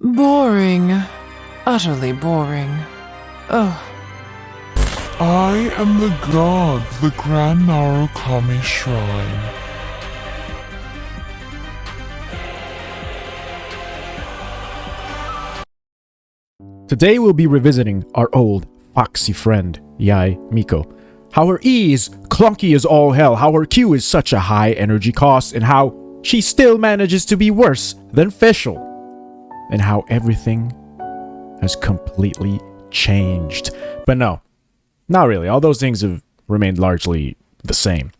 Boring. Utterly boring. Ugh. I am the god, the Grand Narukami Shrine. Today we'll be revisiting our old foxy friend, Yae Miko. How her E is clunky as all hell, how her Q is such a high energy cost, and how she still manages to be worse than Fischl. And how everything has completely changed. But no, not really. All those things have remained largely the same.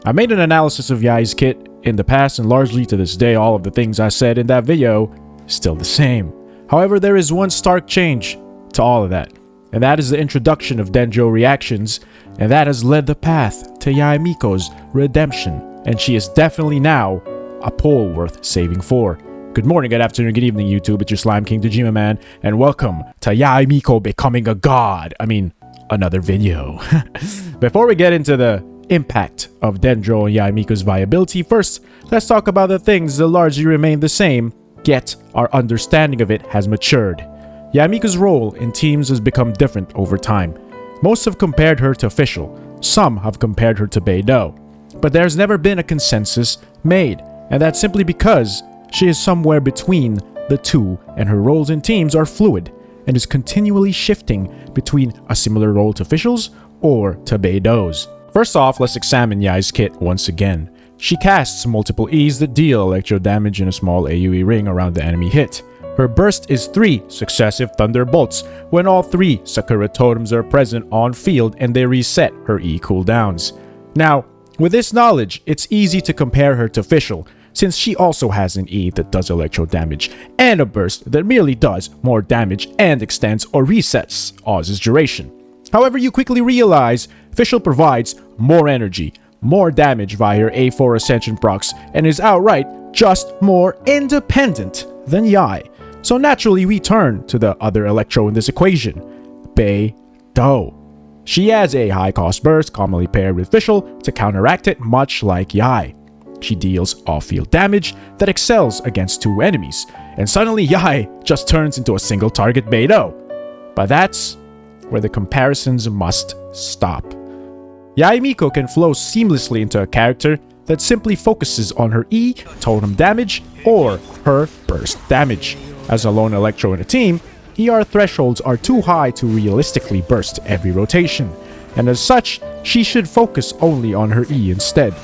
I made an analysis of Yae's kit in the past, and largely to this day, all of the things I said in that video is still the same. However, there is one stark change to all of that, and that is the introduction of DENDRO reactions, and that has led the path to Yae Miko's redemption, and she is definitely now a poll worth saving for. Good morning, good afternoon, good evening, YouTube. It's your Slime King Dejima Man, and welcome to Yae Miko becoming a god. Another video. Before we get into the impact of DENDRO and Yae Miko's viability, first, let's talk about the things that largely remain the same, yet our understanding of it has matured. Yae Miko's role in teams has become different over time. Most have compared her to Fischl, some have compared her to Beidou, but there's never been a consensus made, and that's simply because she is somewhere between the two, and her roles in teams are fluid and is continually shifting between a similar role to Fischl's or to Beidou's. First off, let's examine Yae's kit once again. She casts multiple E's that deal electro damage in a small AoE ring around the enemy hit. Her burst is 3 successive thunderbolts when all 3 Sakura totems are present on field and they reset her E cooldowns. Now, with this knowledge, it's easy to compare her to Fischl, since she also has an E that does electro damage, and a burst that merely does more damage and extends or resets Oz's duration. However, you quickly realize Fischl provides more energy, more damage via her A4 Ascension procs, and is outright just more independent than Yae. So naturally we turn to the other electro in this equation, Beidou. She has a high cost burst, commonly paired with Fischl, to counteract it much like Yae. She deals off-field damage that excels against 2 enemies, and suddenly Yae just turns into a single target Beidou. But that's where the comparisons must stop. Yae Miko can flow seamlessly into a character that simply focuses on her E, totem damage, or her burst damage. As a lone electro in a team, ER thresholds are too high to realistically burst every rotation, and as such, she should focus only on her E instead.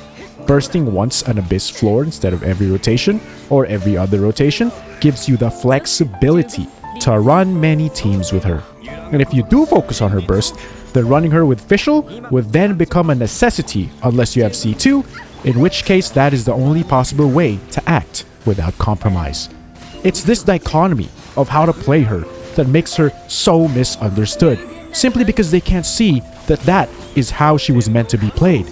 Bursting once an abyss floor instead of every rotation, or every other rotation, gives you the flexibility to run many teams with her. And if you do focus on her burst, then running her with Fischl would then become a necessity unless you have C2, in which case that is the only possible way to act without compromise. It's this dichotomy of how to play her that makes her so misunderstood, simply because they can't see that that is how she was meant to be played,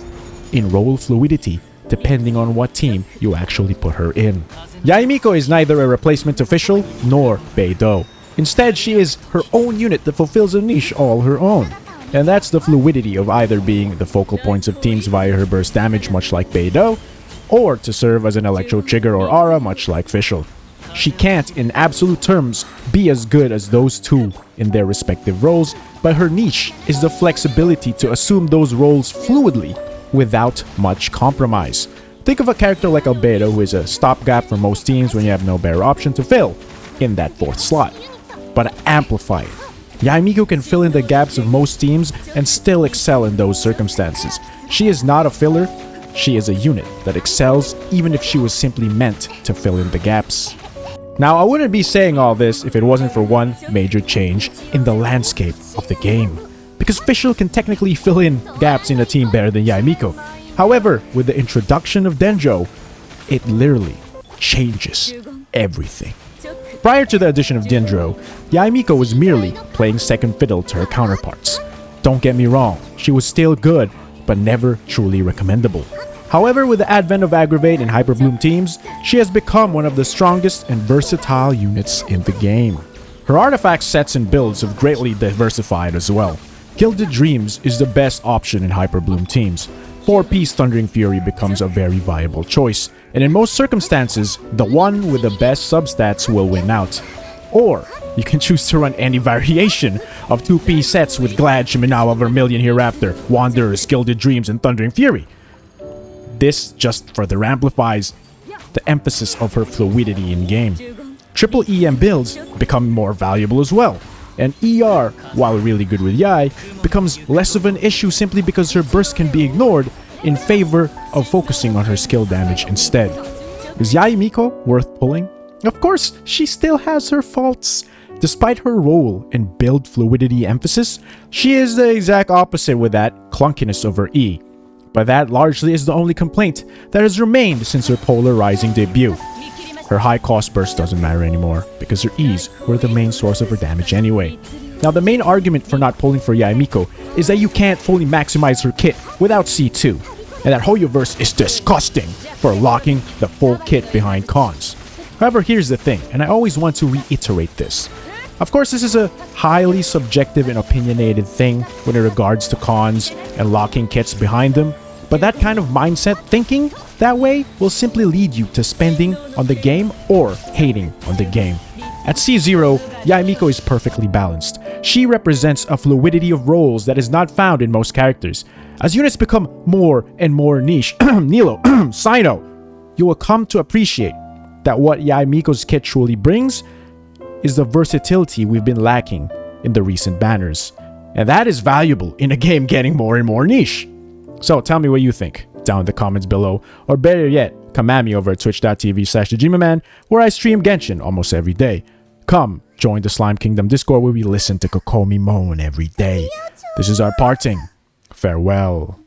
in role fluidity, depending on what team you actually put her in. Yae Miko is neither a replacement to Fischl nor Beidou. Instead, she is her own unit that fulfills a niche all her own. And that's the fluidity of either being the focal points of teams via her burst damage much like Beidou, or to serve as an electro trigger or aura much like Fischl. She can't, in absolute terms, be as good as those two in their respective roles, but her niche is the flexibility to assume those roles fluidly without much compromise. Think of a character like Albedo, who is a stopgap for most teams when you have no better option to fill in that 4th slot. But amplify it. Yae Miko can fill in the gaps of most teams and still excel in those circumstances. She is not a filler, she is a unit that excels even if she was simply meant to fill in the gaps. Now, I wouldn't be saying all this if it wasn't for one major change in the landscape of the game, because Fischl can technically fill in gaps in a team better than Yae Miko. However, with the introduction of DENDRO, it literally changes everything. Prior to the addition of DENDRO, Yae Miko was merely playing second fiddle to her counterparts. Don't get me wrong, she was still good, but never truly recommendable. However, with the advent of Aggravate and Hyperbloom teams, she has become one of the strongest and versatile units in the game. Her artifact sets and builds have greatly diversified as well. Gilded Dreams is the best option in Hyperbloom teams. 4-piece Thundering Fury becomes a very viable choice, and in most circumstances, the one with the best substats will win out. Or you can choose to run any variation of 2P sets with Glad, Shiminawa, Vermilion Hereafter, Wanderers, Gilded Dreams, and Thundering Fury. This just further amplifies the emphasis of her fluidity in game. Triple EM builds become more valuable as well, and ER, while really good with Yae, becomes less of an issue simply because her burst can be ignored in favor of focusing on her skill damage instead. Is Yae Miko worth pulling? Of course, she still has her faults. Despite her role and build fluidity emphasis, she is the exact opposite with that clunkiness of her E. But that largely is the only complaint that has remained since her polarizing debut. Her high cost burst doesn't matter anymore because her E's were the main source of her damage anyway. Now the main argument for not pulling for Yae Miko is that you can't fully maximize her kit without C2, and that Hoyoverse is disgusting for locking the full kit behind cons. However, here's the thing, and I always want to reiterate this. Of course, this is a highly subjective and opinionated thing when it regards to cons and locking kits behind them, but that kind of mindset thinking that way will simply lead you to spending on the game or hating on the game. At C0, Yae Miko is perfectly balanced. She represents a fluidity of roles that is not found in most characters. As units become more and more niche, Nilo, Sino, you will come to appreciate that what Yae Miko's kit truly brings is the versatility we've been lacking in the recent banners. And that is valuable in a game getting more and more niche. So tell me what you think down in the comments below, or better yet, come at me over at twitch.tv/thejimaman, where I stream Genshin almost every day. Come join the Slime Kingdom Discord where we listen to Kokomi moan every day. This is our parting. Farewell.